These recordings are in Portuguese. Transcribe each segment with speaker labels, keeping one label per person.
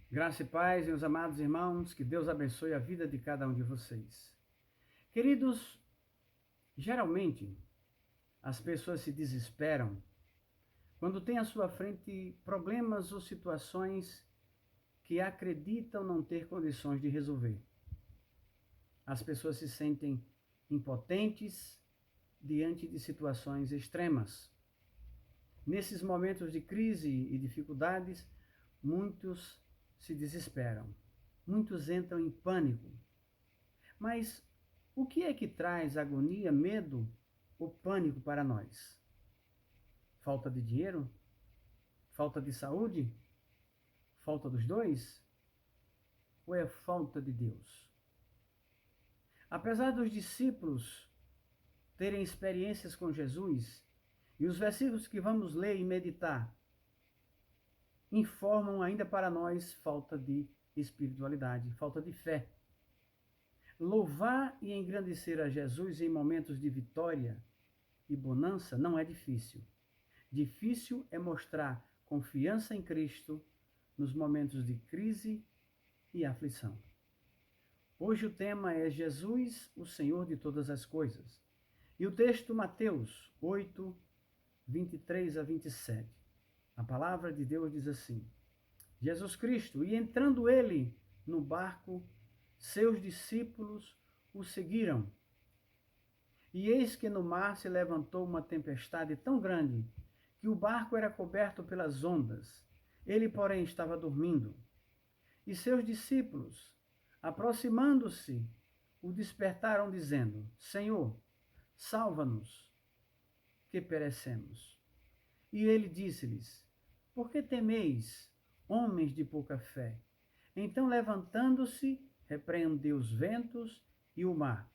Speaker 1: Graça e paz, meus amados irmãos, que Deus abençoe a vida de cada um de vocês. Queridos, geralmente as pessoas se desesperam quando têm à sua frente problemas ou situações que acreditam não ter condições de resolver. As pessoas se sentem impotentes diante de situações extremas. Nesses momentos de crise e dificuldades, muitos se desesperam, muitos entram em pânico. Mas o que é que traz agonia, medo ou pânico para nós? Falta de dinheiro? Falta de saúde? Falta dos dois? Ou é falta de Deus? Apesar dos discípulos terem experiências com Jesus, e os versículos que vamos ler e meditar informam ainda para nós falta de espiritualidade, falta de fé. Louvar e engrandecer a Jesus em momentos de vitória e bonança não é difícil. Difícil é mostrar confiança em Cristo nos momentos de crise e aflição. Hoje o tema é Jesus, o Senhor de todas as coisas. E o texto Mateus 8, 23 a 27. A palavra de Deus diz assim: Jesus Cristo, e entrando ele no barco, seus discípulos o seguiram. E eis que no mar se levantou uma tempestade tão grande que o barco era coberto pelas ondas. Ele, porém, estava dormindo. E seus discípulos, aproximando-se, o despertaram, dizendo: Senhor, salva-nos, que perecemos. E ele disse-lhes: Por que temeis, homens de pouca fé? Então, levantando-se, repreendeu os ventos e o mar,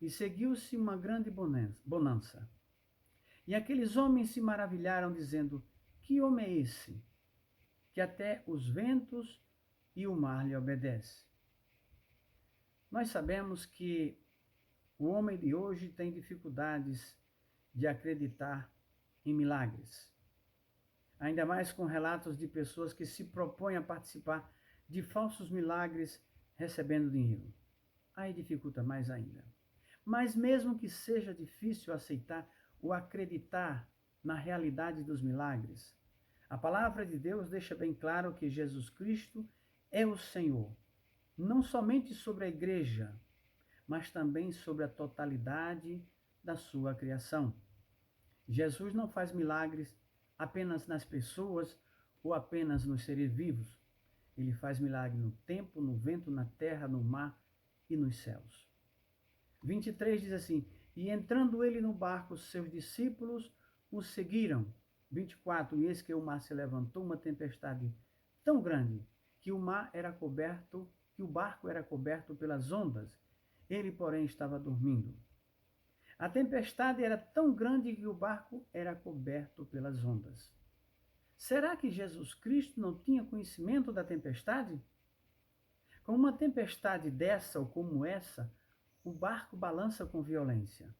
Speaker 1: e seguiu-se uma grande bonança. E aqueles homens se maravilharam, dizendo: Que homem é esse, que até os ventos e o mar lhe obedecem? Nós sabemos que o homem de hoje tem dificuldades de acreditar em milagres. Ainda mais com relatos de pessoas que se propõem a participar de falsos milagres recebendo dinheiro. Aí dificulta mais ainda. Mas mesmo que seja difícil aceitar ou acreditar na realidade dos milagres, a palavra de Deus deixa bem claro que Jesus Cristo é o Senhor, não somente sobre a igreja, mas também sobre a totalidade da sua criação. Jesus não faz milagres apenas nas pessoas ou apenas nos seres vivos. Ele faz milagre no tempo, no vento, na terra, no mar e nos céus. 23 diz assim: E entrando ele no barco, seus discípulos o seguiram. 24, e eis que o mar se levantou uma tempestade tão grande que o mar era coberto, que o barco era coberto pelas ondas. Ele, porém, estava dormindo. A tempestade era tão grande que o barco era coberto pelas ondas. Será que Jesus Cristo não tinha conhecimento da tempestade? Com uma tempestade dessa ou como essa, o barco balança com violência.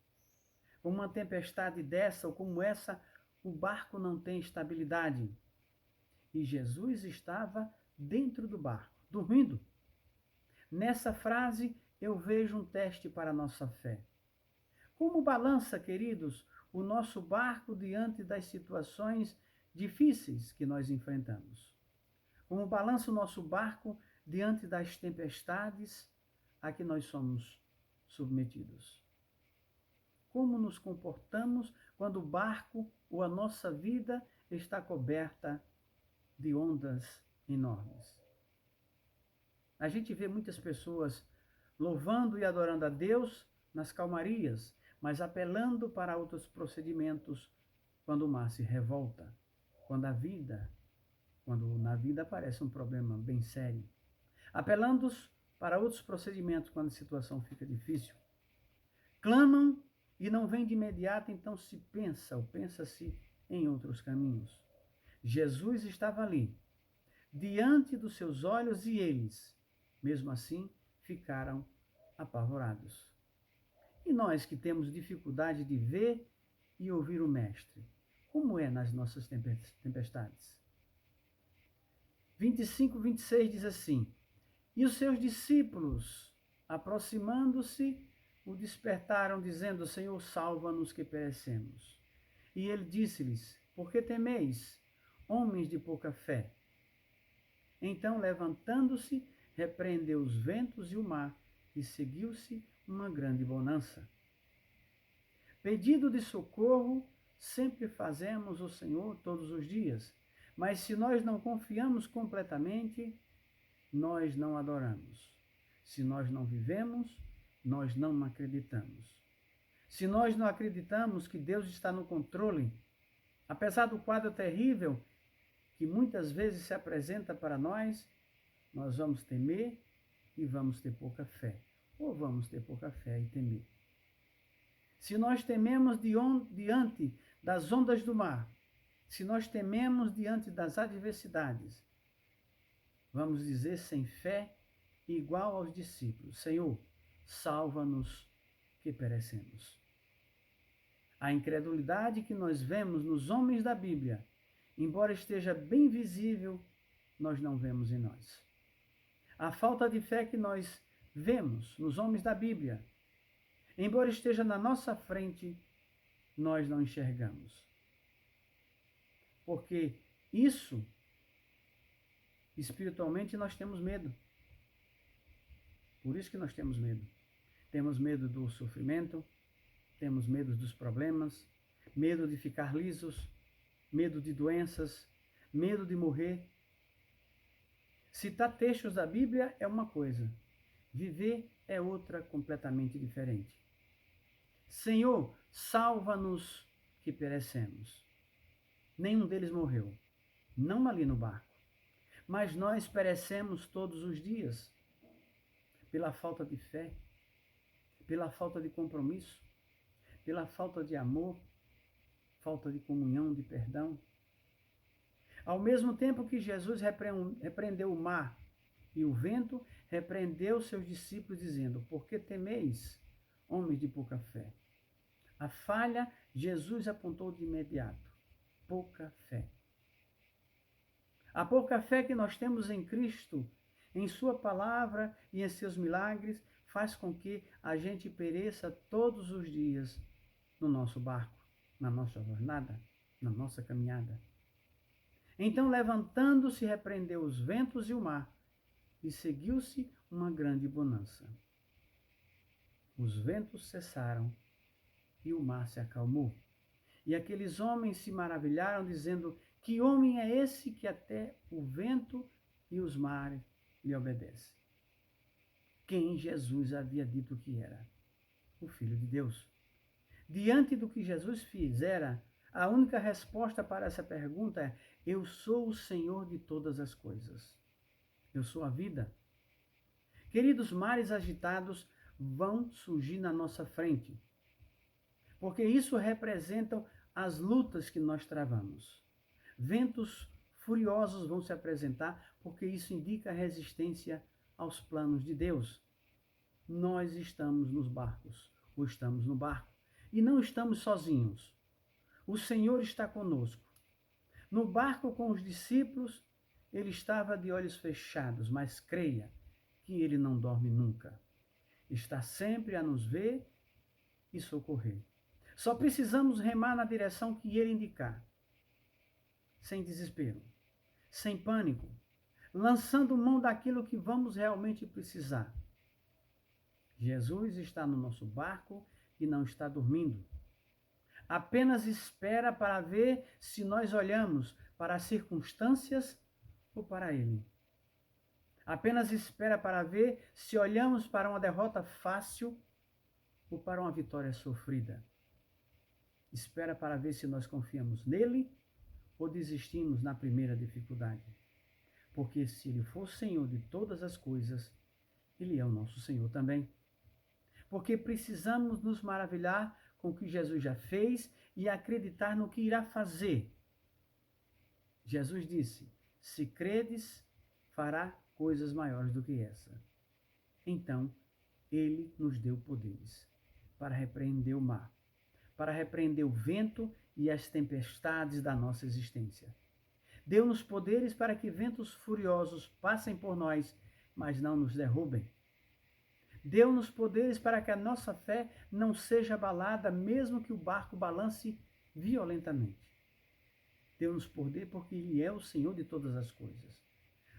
Speaker 1: Com uma tempestade dessa ou como essa, o barco não tem estabilidade. E Jesus estava dentro do barco, dormindo. Nessa frase, eu vejo um teste para a nossa fé. Como balança, queridos, o nosso barco diante das situações difíceis que nós enfrentamos? Como balança o nosso barco diante das tempestades a que nós somos submetidos? Como nos comportamos quando o barco ou a nossa vida está coberta de ondas enormes? A gente vê muitas pessoas louvando e adorando a Deus nas calmarias, mas apelando para outros procedimentos quando o mar se revolta, quando na vida aparece um problema bem sério. Apelando para outros procedimentos quando a situação fica difícil. Clamam e não vem de imediato, então se pensa ou pensa-se em outros caminhos. Jesus estava ali, diante dos seus olhos, e eles, mesmo assim, ficaram apavorados. E nós que temos dificuldade de ver e ouvir o Mestre, como é nas nossas tempestades? 25, 26 diz assim: E os seus discípulos, aproximando-se, o despertaram, dizendo: Senhor, salva-nos que perecemos. E ele disse-lhes: Por que temeis, homens de pouca fé? Então, levantando-se, repreendeu os ventos e o mar, e seguiu-se uma grande bonança. Pedido de socorro sempre fazemos ao Senhor todos os dias, mas se nós não confiamos completamente, nós não adoramos. Se nós não vivemos, nós não acreditamos. Se nós não acreditamos que Deus está no controle, apesar do quadro terrível que muitas vezes se apresenta para nós, nós vamos temer e vamos ter pouca fé. Ou vamos ter pouca fé e temer. Se nós tememos diante das ondas do mar, se nós tememos diante das adversidades, vamos dizer sem fé, igual aos discípulos: Senhor, salva-nos que perecemos. A incredulidade que nós vemos nos homens da Bíblia, embora esteja bem visível, nós não vemos em nós. A falta de fé que nós vemos nos homens da Bíblia, embora esteja na nossa frente, nós não enxergamos. Porque isso, espiritualmente, nós temos medo. Por isso que nós temos medo. Temos medo do sofrimento, temos medo dos problemas, medo de ficar lisos, medo de doenças, medo de morrer. Citar textos da Bíblia é uma coisa, viver é outra completamente diferente. Senhor, salva-nos que perecemos. Nenhum deles morreu, não ali no barco, mas nós perecemos todos os dias pela falta de fé, pela falta de compromisso, pela falta de amor, falta de comunhão, de perdão. Ao mesmo tempo que Jesus repreendeu o mar e o vento, repreendeu seus discípulos, dizendo: Por que temeis, homens de pouca fé? A falha, Jesus apontou de imediato: pouca fé. A pouca fé que nós temos em Cristo, em sua palavra e em seus milagres, faz com que a gente pereça todos os dias no nosso barco, na nossa jornada, na nossa caminhada. Então, levantando-se, repreendeu os ventos e o mar, e seguiu-se uma grande bonança. Os ventos cessaram e o mar se acalmou. E aqueles homens se maravilharam, dizendo: Que homem é esse que até o vento e os mares lhe obedecem? Quem Jesus havia dito que era? O Filho de Deus. Diante do que Jesus fizera, a única resposta para essa pergunta é: Eu sou o Senhor de todas as coisas. Eu sou a vida. Queridos, mares agitados vão surgir na nossa frente, porque isso representa as lutas que nós travamos. Ventos furiosos vão se apresentar, porque isso indica resistência aos planos de Deus. Nós estamos nos barcos, ou estamos no barco, e não estamos sozinhos. O Senhor está conosco. No barco com os discípulos, ele estava de olhos fechados, mas creia que ele não dorme nunca. Está sempre a nos ver e socorrer. Só precisamos remar na direção que ele indicar. Sem desespero, sem pânico, lançando mão daquilo que vamos realmente precisar. Jesus está no nosso barco e não está dormindo. Apenas espera para ver se nós olhamos para as circunstâncias ou para ele. Apenas espera para ver se olhamos para uma derrota fácil ou para uma vitória sofrida. Espera para ver se nós confiamos nele ou desistimos na primeira dificuldade. Porque se ele for Senhor de todas as coisas, ele é o nosso Senhor também. Porque precisamos nos maravilhar com o que Jesus já fez e acreditar no que irá fazer. Jesus disse: Se credes, fará coisas maiores do que essa. Então, ele nos deu poderes para repreender o mar, para repreender o vento e as tempestades da nossa existência. Deu-nos poderes para que ventos furiosos passem por nós, mas não nos derrubem. Deu-nos poderes para que a nossa fé não seja abalada, mesmo que o barco balance violentamente. Deu-nos poder porque Ele é o Senhor de todas as coisas.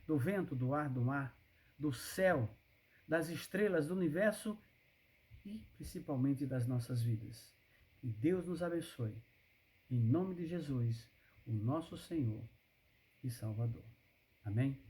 Speaker 1: Do vento, do ar, do mar, do céu, das estrelas, do universo e principalmente das nossas vidas. Que Deus nos abençoe. Em nome de Jesus, o nosso Senhor e Salvador. Amém?